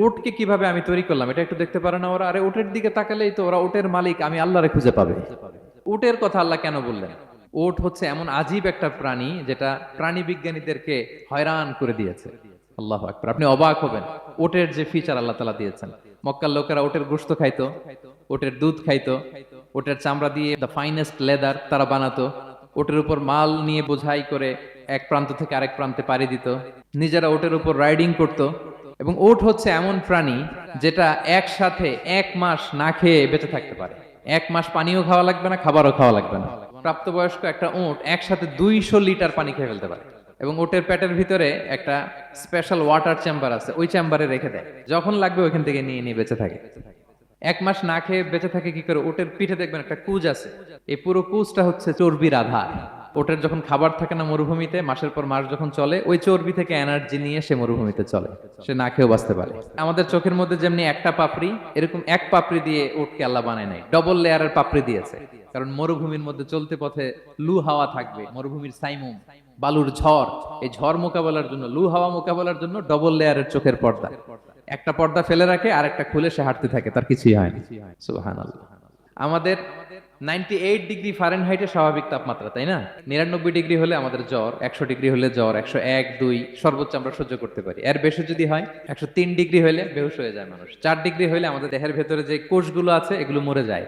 উটকে কিভাবে আমি তৈরি করলাম এটা একটু দেখতে পারে না ওরা? আরে উটের দিকে তাকালেই তো ওরা উটের মালিক আমি আল্লাহরে খুঁজে পাবে। উটের কথা আল্লাহ কেন বললেন? উট হচ্ছে এমন আজীব একটা প্রাণী যেটা প্রাণী বিজ্ঞানীদেরকে হয়রান করে দিয়েছে। আল্লাহু আকবার, আপনি অবাক হবেন উটের যে ফিচার আল্লাহ তাআলা দিয়েছেন। মক্কার লোকেরা উটের গোশত খাইতো, উটের দুধ খাইতো, উটের চামড়া দিয়ে দ্য ফাইনেস্ট লেদার তারা বানাতো, উটের উপর মাল নিয়ে বোঝাই করে এক প্রান্ত থেকে আরেক প্রান্তে পাড়ি দিত, নিজেরা উটের উপর রাইডিং করত। এবং উট হচ্ছে এমন প্রাণী যেটা একসাথে 1 মাস না খেয়ে বেঁচে থাকতে পারে। 1 মাস পানিও খাওয়া লাগবে না, খাবারও খাওয়া লাগবে না। প্রাপ্তবয়স্ক একটা উট একসাথে 200 লিটার পানি খেয়ে ফেলতে পারে। এবং উটের পেটের ভিতরে একটা স্পেশাল ওয়াটার চেম্বার আছে, ওই চেম্বারে রেখে দেয়, যখন লাগবে ওইখান থেকে নিয়ে নিয়ে বেঁচে থাকে। 1 মাস না খেয়ে বেঁচে থাকে কি করে? ওটের পিঠে দেখবেন একটা কুজ আছে, এই পুরো কুজটা হচ্ছে চর্বির আধার। ওটের যখন খাবার থাকে না মরুভূমিতে, মাসের পর মাস যখন চলে, ওই চর্বি থেকে এনার্জি নিয়ে সে মরুভূমিতে চলে, সে না খেয়েও বাঁচতে পারে। আমাদের চোখের মধ্যে যেমনি একটা পাপড়ি, এরকম এক পাপড়ি দিয়ে উটকে আল্লাহ বানায় নাই, ডবল লেয়ারের পাপড়ি দিয়েছে। কারণ মরুভূমির মধ্যে চলতে পথে লু হাওয়া থাকবে, মরুভূমির সাইমুম, বালুর ঝড়, এই ঝড় মোকাবেলার জন্য, লু হাওয়া মোকাবেলার জন্য ডবল লেয়ারের চোখের পর্দা। একটা পর্দা ফেলে রাখে আর একটা খুলে সে হাঁটতে থাকে, তার কিছুই হয় না। সুবহানাল্লাহ। আমাদের 98 ডিগ্রি ফারেনহাইটে স্বাভাবিক তাপমাত্রা, তাই না? 99 ডিগ্রি হলে আমাদের জ্বর, 100 ডিগ্রি হলে জ্বর, 101, 102 সর্বোচ্চ আমরা সহ্য করতে পারি। এর বেশি যদি হয়, 103 ডিগ্রি হলে বেহুশ হয়ে যায় মানুষ। 4 ডিগ্রি হলে আমাদের দেহের ভেতরে যে কোষগুলো আছে এগুলো মরে যায়।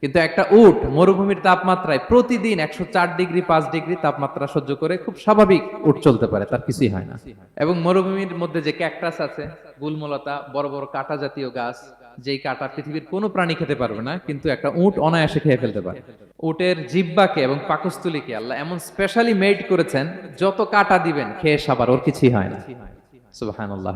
কিন্তু একটা উট মরুভূমির তাপমাত্রায় প্রতিদিন 104 ডিগ্রি, 5 ডিগ্রি তাপমাত্রা সহ্য করে খুব স্বাভাবিক উট চলতে পারে, তার কিছুই হয় না। এবং মরুভূমির মধ্যে যে ক্যাকটাস আছে, গুলমলতা, বড় বড় কাঁটা জাতীয় গাছ, যেই কাঁটা পৃথিবীর কোনো প্রাণী খেতে পারবে না, কিন্তু একটা উট অনায়াসে খেয়ে ফেলতে পারে। উটের জিহ্বাকে এবং পাকস্থলীকে আল্লাহ এমন স্পেশালি মেড করেছেন, যত কাঁটা দিবেন খেয়ে সাবার ওর কিছুই হয় না। সুবহানাল্লাহ।